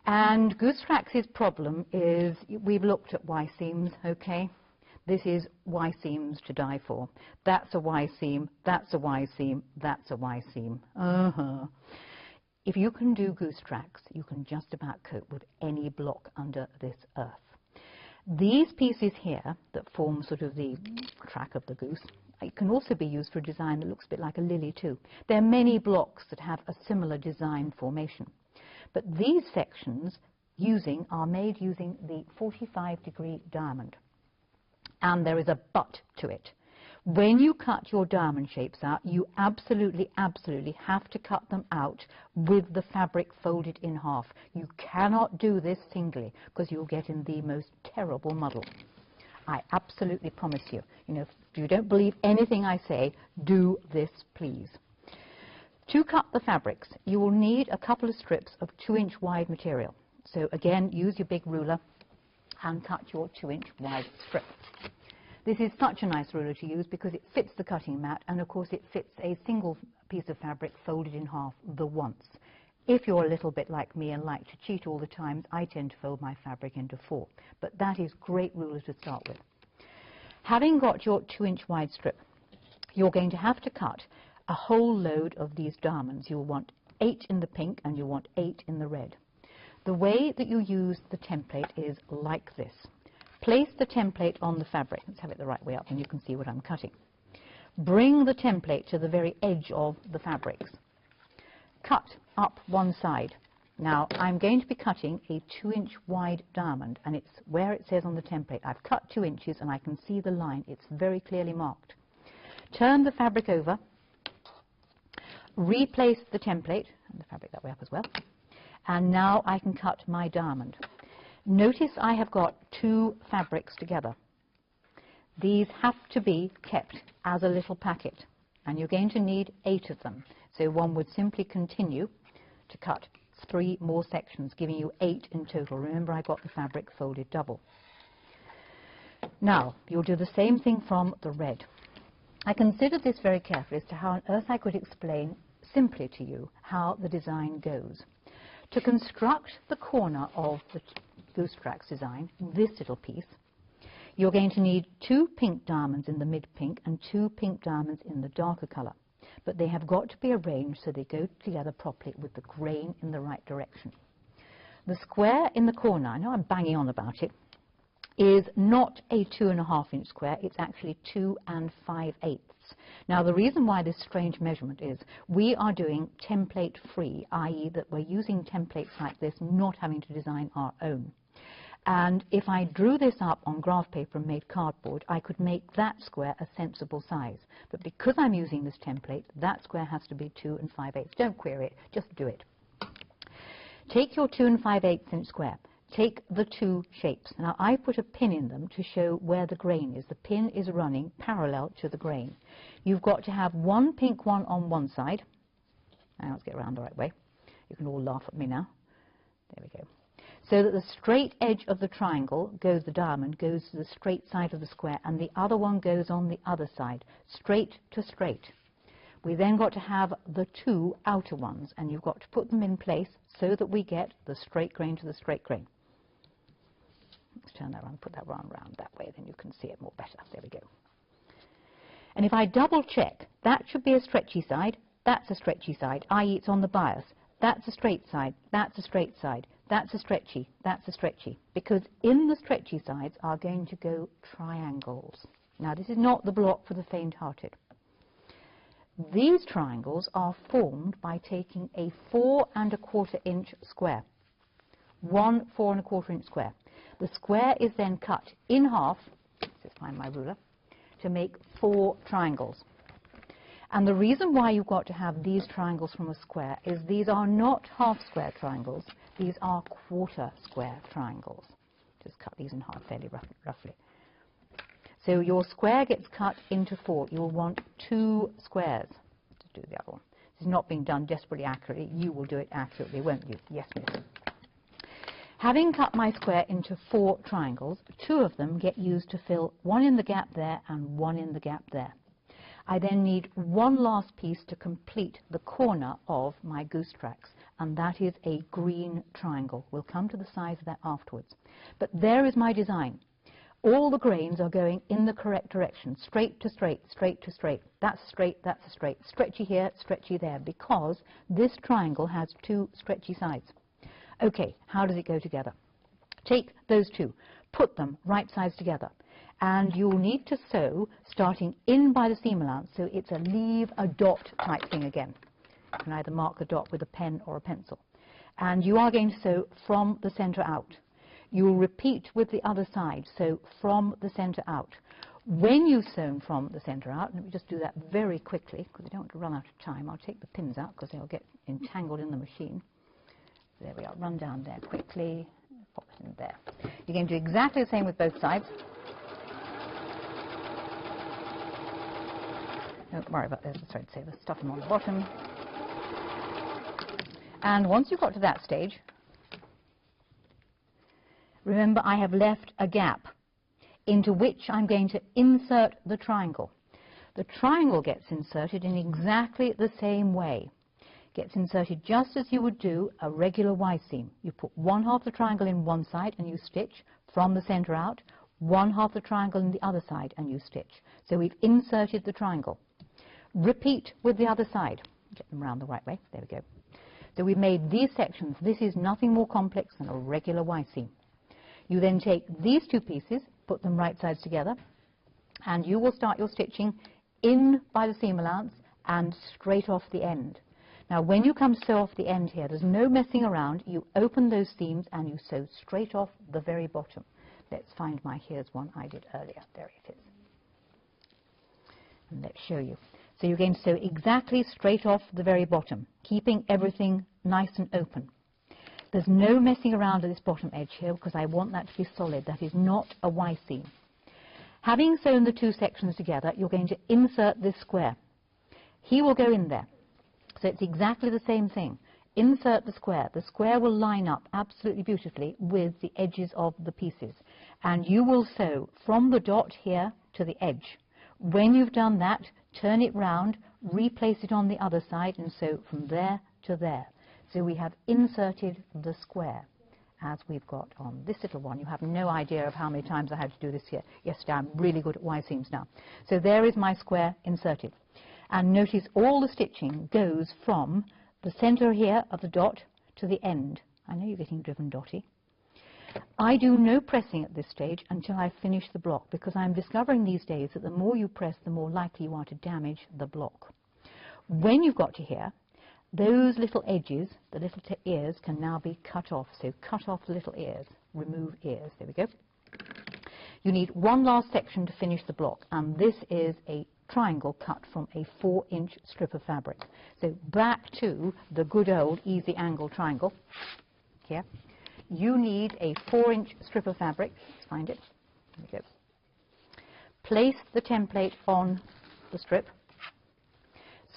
And goose tracks' problem is we've looked at Y seams, okay? This is Y seams to die for. That's a Y seam, that's a Y seam, that's a Y seam. If you can do goose tracks, you can just about cope with any block under this earth. These pieces here that form sort of the track of the goose, it can also be used for a design that looks a bit like a lily too. There are many blocks that have a similar design formation. But these sections are made using the 45-degree diamond. And there is a but to it. When you cut your diamond shapes out, you absolutely, absolutely have to cut them out with the fabric folded in half. You cannot do this singly, because you'll get in the most terrible muddle. I absolutely promise you. You know, if you don't believe anything I say, do this, please. To cut the fabrics, you will need a couple of strips of 2-inch wide material. So again, use your big ruler and cut your 2-inch wide strip. This is such a nice ruler to use because it fits the cutting mat, and of course it fits a single piece of fabric folded in half the once. If you're a little bit like me and like to cheat all the time, I tend to fold my fabric into 4. But that is great ruler to start with. Having got your 2-inch wide strip, you're going to have to cut a whole load of these diamonds. You'll want 8 in the pink and you'll want 8 in the red. The way that you use the template is like this. Place the template on the fabric. Let's have it the right way up and you can see what I'm cutting. Bring the template to the very edge of the fabrics. Cut up one side. Now, I'm going to be cutting a 2-inch wide diamond, and it's where it says on the template. I've cut 2 inches and I can see the line. It's very clearly marked. Turn the fabric over. Replace the template, and the fabric that way up as well. And now I can cut my diamond. Notice I have got 2 fabrics together. These have to be kept as a little packet, and you're going to need 8 of them. So one would simply continue to cut 3 more sections, giving you 8 in total. Remember, I got the fabric folded double. Now, you'll do the same thing from the red. I considered this very carefully as to how on earth I could explain simply to you how the design goes. To construct the corner of the goose tracks design, this little piece, you're going to need 2 pink diamonds in the mid-pink and 2 pink diamonds in the darker colour. But they have got to be arranged so they go together properly with the grain in the right direction. The square in the corner, I know I'm banging on about it, is not a 2.5-inch square, it's actually 2 5/8. Now the reason why this strange measurement is we are doing template free, i.e. that we're using templates like this, not having to design our own. And if I drew this up on graph paper and made cardboard, I could make that square a sensible size. But because I'm using this template, that square has to be 2 5/8. Don't query it, just do it. Take your 2 5/8 inch square. Take the two shapes. Now I put a pin in them to show where the grain is. The pin is running parallel to the grain. You've got to have one pink one on one side. Now let's get around the right way. You can all laugh at me now. There we go. So that the straight edge of the triangle goes, the diamond goes to the straight side of the square, and the other one goes on the other side, straight to straight. We then got to have the two outer ones, and you've got to put them in place so that we get the straight grain to the straight grain. Let's turn that around, put that round that way, then you can see it more better. There we go. And if I double check, that should be a stretchy side, that's a stretchy side, i.e. it's on the bias. That's a straight side, that's a straight side, that's a stretchy, that's a stretchy. Because in the stretchy sides are going to go triangles. Now this is not the block for the faint-hearted. These triangles are formed by taking a 4 1/4 inch square. One 4 1/4 inch square. The square is then cut in half, let's find my ruler, to make 4 triangles. And the reason why you've got to have these triangles from a square is these are not half square triangles, these are quarter square triangles. Just cut these in half fairly roughly. So your square gets cut into 4. You'll want 2 squares to do the other one. This is not being done desperately accurately. You will do it accurately, won't you? Yes, miss. Having cut my square into 4 triangles, 2 of them get used to fill one in the gap there and one in the gap there. I then need one last piece to complete the corner of my goose tracks, and that is a green triangle. We'll come to the size of that afterwards. But there is my design. All the grains are going in the correct direction, straight to straight, straight to straight. That's straight, that's a straight. Stretchy here, stretchy there, because this triangle has 2 stretchy sides. Okay, how does it go together? Take those 2, put them right sides together, and you'll need to sew starting in by the seam allowance, so it's a leave a dot type thing again. You can either mark the dot with a pen or a pencil. And you are going to sew from the center out. You will repeat with the other side, so from the center out. When you've sewn from the center out, let me just do that very quickly, because I don't want to run out of time. I'll take the pins out, because they'll get entangled in the machine. There we are, run down there quickly, pop it in there. You're going to do exactly the same with both sides. Don't worry about this, the thread saver, stuff them on the bottom. And once you've got to that stage, remember I have left a gap into which I'm going to insert the triangle. The triangle gets inserted in exactly the same way. Gets inserted just as you would do a regular Y-seam. You put one half the triangle in one side and you stitch from the center out, one half the triangle in the other side and you stitch. So we've inserted the triangle. Repeat with the other side. Get them around the right way. There we go. So we've made these sections. This is nothing more complex than a regular Y-seam. You then take these 2 pieces, put them right sides together, and you will start your stitching in by the seam allowance and straight off the end. Now when you come to sew off the end here, there's no messing around. You open those seams and you sew straight off the very bottom. Let's find here's one I did earlier. There it is. And let's show you. So you're going to sew exactly straight off the very bottom, keeping everything nice and open. There's no messing around at this bottom edge here because I want that to be solid. That is not a Y-seam. Having sewn the 2 sections together, you're going to insert this square. He will go in there. So it's exactly the same thing. Insert the square. The square will line up absolutely beautifully with the edges of the pieces. And you will sew from the dot here to the edge. When you've done that, turn it round, replace it on the other side, and sew from there to there. So we have inserted the square, as we've got on this little one. You have no idea of how many times I had to do this here. Yesterday, I'm really good at Y-seams now. So there is my square inserted. And notice all the stitching goes from the center here of the dot to the end. I know you're getting driven dotty. I do no pressing at this stage until I finish the block, because I'm discovering these days that the more you press, the more likely you are to damage the block. When you've got to here, those little edges, the little ears, can now be cut off. So cut off the little ears, remove ears. There we go. You need one last section to finish the block, and this is a triangle cut from a 4-inch strip of fabric. So back to the good old easy angle triangle here. You need a 4-inch strip of fabric. Let's find it. There we go. Place the template on the strip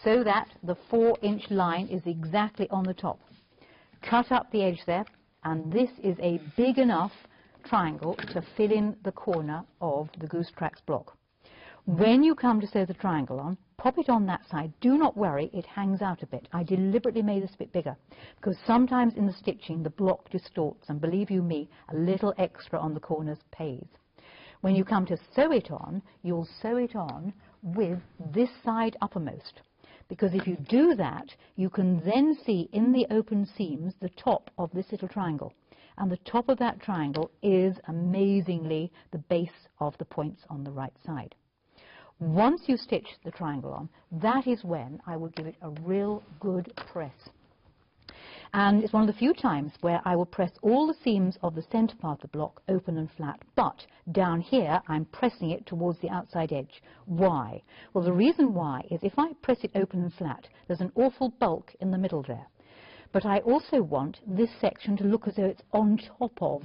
so that the 4-inch line is exactly on the top. Cut up the edge there, and this is a big enough triangle to fill in the corner of the goose tracks block. When you come to sew the triangle on, pop it on that side. Do not worry, it hangs out a bit. I deliberately made this a bit bigger because sometimes in the stitching the block distorts, and believe you me, a little extra on the corners pays. When you come to sew it on, you'll sew it on with this side uppermost, because if you do that, you can then see in the open seams the top of this little triangle, and the top of that triangle is amazingly the base of the points on the right side. Once you stitch the triangle on, that is when I will give it a real good press. And it's one of the few times where I will press all the seams of the centre part of the block open and flat, but down here I'm pressing it towards the outside edge. Why? Well, the reason why is if I press it open and flat, there's an awful bulk in the middle there. But I also want this section to look as though it's on top of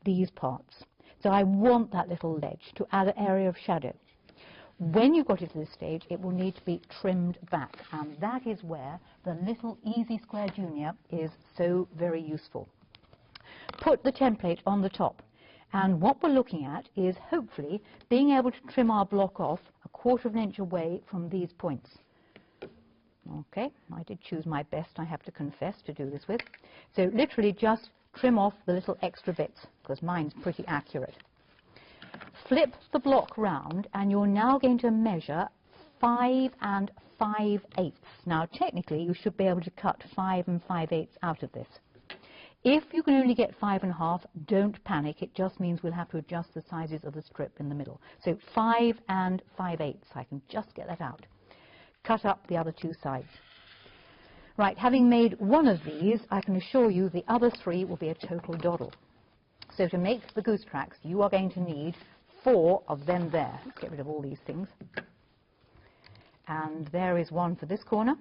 these parts. So I want that little ledge to add an area of shadow. When you've got it to this stage, it will need to be trimmed back, and that is where the little Easy Square Junior is so very useful. Put the template on the top, and what we're looking at is hopefully being able to trim our block off 1/4 inch away from these points. Okay, I did choose my best, I have to confess, to do this with. So literally just trim off the little extra bits, because mine's pretty accurate. Flip the block round, and you're now going to measure 5 5/8. Now, technically, you should be able to cut 5 5/8 out of this. If you can only get 5 1/2, don't panic. It just means we'll have to adjust the sizes of the strip in the middle. So 5 5/8. I can just get that out. Cut up the other 2 sides. Right, having made one of these, I can assure you the other 3 will be a total doddle. So to make the goose tracks, you are going to need 4 of them there. Let's get rid of all these things. And there is one for this corner.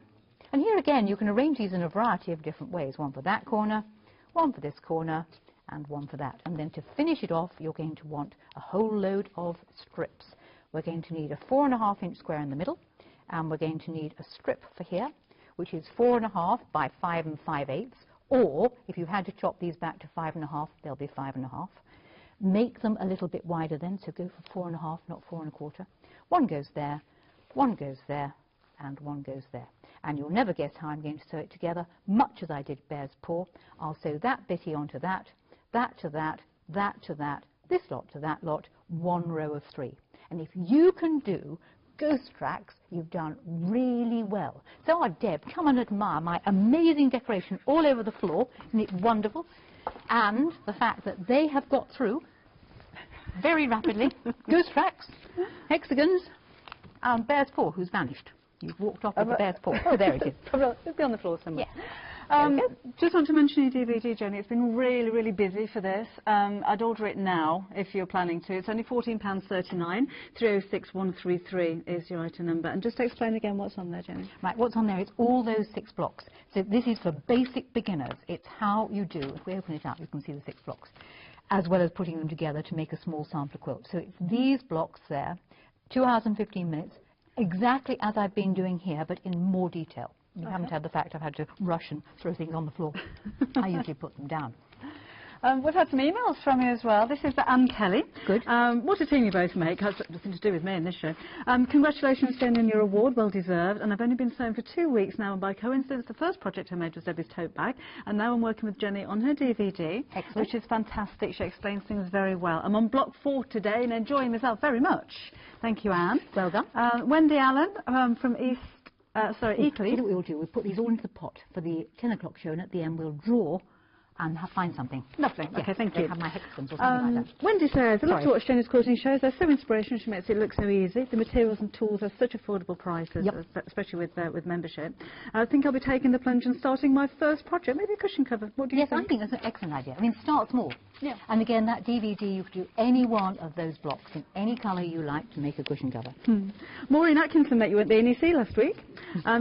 And here again, you can arrange these in a variety of different ways. One for that corner, one for this corner, and one for that. And then to finish it off, you're going to want a whole load of strips. We're going to need a 4 1/2 inch square in the middle, and we're going to need a strip for here, which is 4 1/2 by 5 5/8. Or, if you had to chop these back to 5 1/2, they'll be 5 1/2. Make them a little bit wider then, so go for 4 1/2, not 4 1/4. One goes there, one goes there, and one goes there. And you'll never guess how I'm going to sew it together, much as I did Bear's Paw. I'll sew that bitty onto that, that to that, that to that, this lot to that lot, 1 row of 3. And if you can do goose tracks, you've done really well. So, Deb, come and admire my amazing decoration all over the floor. Isn't it wonderful? And the fact that they have got through very rapidly. Goose tracks, hexagons, and Bear's Paw, who's vanished. You've walked off with the Bear's Paw. Oh, there it is. It'll be on the floor somewhere. Yeah. Just want to mention your DVD, Jenny. It's been really, really busy for this. I'd order it now if you're planning to. It's only £14.39. 306133 is your item number. And just to explain again what's on there, Jenny. Right, what's on there is all those 6 blocks. So this is for basic beginners. It's how you do. If we open it up, you can see the 6 blocks, as well as putting them together to make a small sample quilt. So it's these blocks there, 2 hours and 15 minutes, exactly as I've been doing here, but in more detail. You haven't had the fact I've had to rush and throw things on the floor. I usually put them down. We've had some emails from you as well. This is Anne Kelly. Good. What a team you both make. Has nothing to do with me in this show. Congratulations, Jenny, on your award. Well deserved. And I've only been sewing for 2 weeks now. And by coincidence, the first project I made was Debbie's tote bag. And now I'm working with Jenny on her DVD, which is fantastic. She explains things very well. I'm on block 4 today and enjoying myself very much. Thank you, Anne. Well done. Wendy Allen from Eastleigh. You know what we'll do? We'll put these all into the pot for the 10 o'clock show, and at the end we'll draw and find something. Lovely. Yes, Okay, thank they you. have my hexagons or something like that. Wendy says, I love Sorry. to watch Jennie's quilting shows. They're so inspirational. She makes it look so easy. The materials and tools are such affordable prices, especially with membership. I think I'll be taking the plunge and starting my first project, maybe a cushion cover. What do you Yes, think? I think that's an excellent idea. I mean, start small. Yeah. And again, that DVD, you could do any one of those blocks in any colour you like to make a cushion cover. Maureen Atkinson met you at the NEC last week.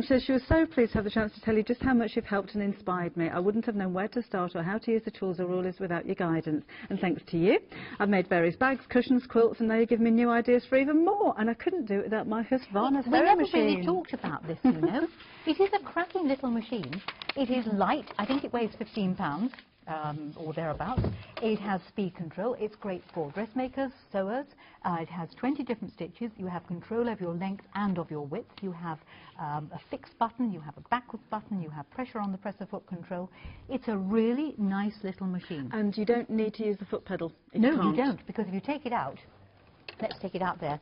Says she was so pleased to have the chance to tell you just how much you've helped and inspired me. I wouldn't have known where to start or how to use the tools or rulers without your guidance. And thanks to you, I've made various bags, cushions, quilts, and now you're giving me new ideas for even more. And I couldn't do it without my Husqvarna We sewing never machine. really talked about this, you know. It is a cracking little machine. It is light. I think it weighs 15 pounds. Or thereabouts. It has speed control. It's great for dressmakers, sewers. It has 20 different stitches. You have control of your length and of your width. You have a fixed button. You have a backwards button. You have pressure on the presser foot control. It's a really nice little machine. And you don't need to use the foot pedal. No, you don't, because if you take it out, let's take it out there,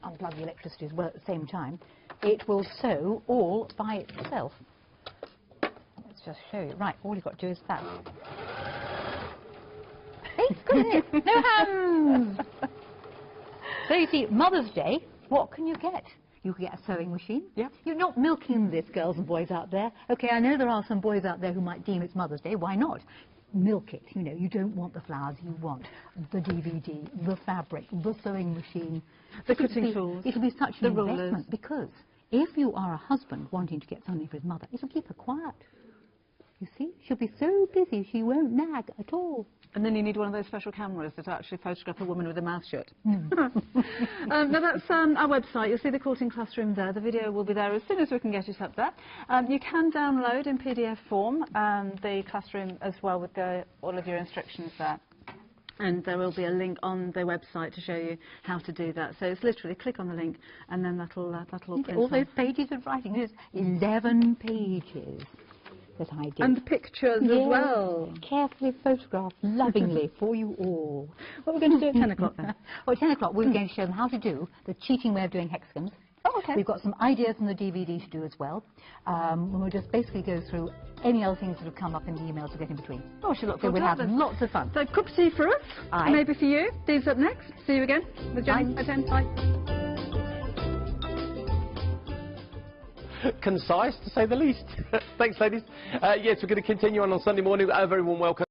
unplug the electricity as well at the same time, it will sew all by itself. Let's just show you. Right, all you've got to do is that. Hey, goodness, no hands! So you see, Mother's Day, what can you get? You can get a sewing machine. Yeah. You're not milking this, girls and boys out there. Okay, I know there are some boys out there who might deem it's Mother's Day. Why not? Milk it. You know, you don't want the flowers. You want the DVD, the fabric, the sewing machine, the cutting tools. It'll be such an rulers. investment because if you are a husband wanting to get something for his mother, it'll keep her quiet. You see, she'll be so busy she won't nag at all. And then you need one of those special cameras that actually photograph a woman with a mouth shut. Now that's our website. You'll see the Quilting Classroom there. The video will be there as soon as we can get it up there. You can download in PDF form the classroom as well with all of your instructions there. And there will be a link on the website to show you how to do that. So it's literally click on the link and then that'll print all on. those pages of writing. There's 11 pages that I did. And pictures as well. Carefully photographed, lovingly for you all. What are we going to do at 10 o'clock then? Well, at 10 o'clock we're going to show them how to do the cheating way of doing hexagons. Oh, okay. We've got some ideas on the DVD to do as well. And we'll just basically go through any other things that have come up in the emails to get in between. Oh, I should look So forward we'll to have that. lots of fun. So cup of tea for us, Aye. maybe for you. Dee's up next. See you again with Jennie at 10. Bye. Concise, to say the least. Thanks, ladies. Yes, we're going to continue on Sunday morning. A very warm welcome.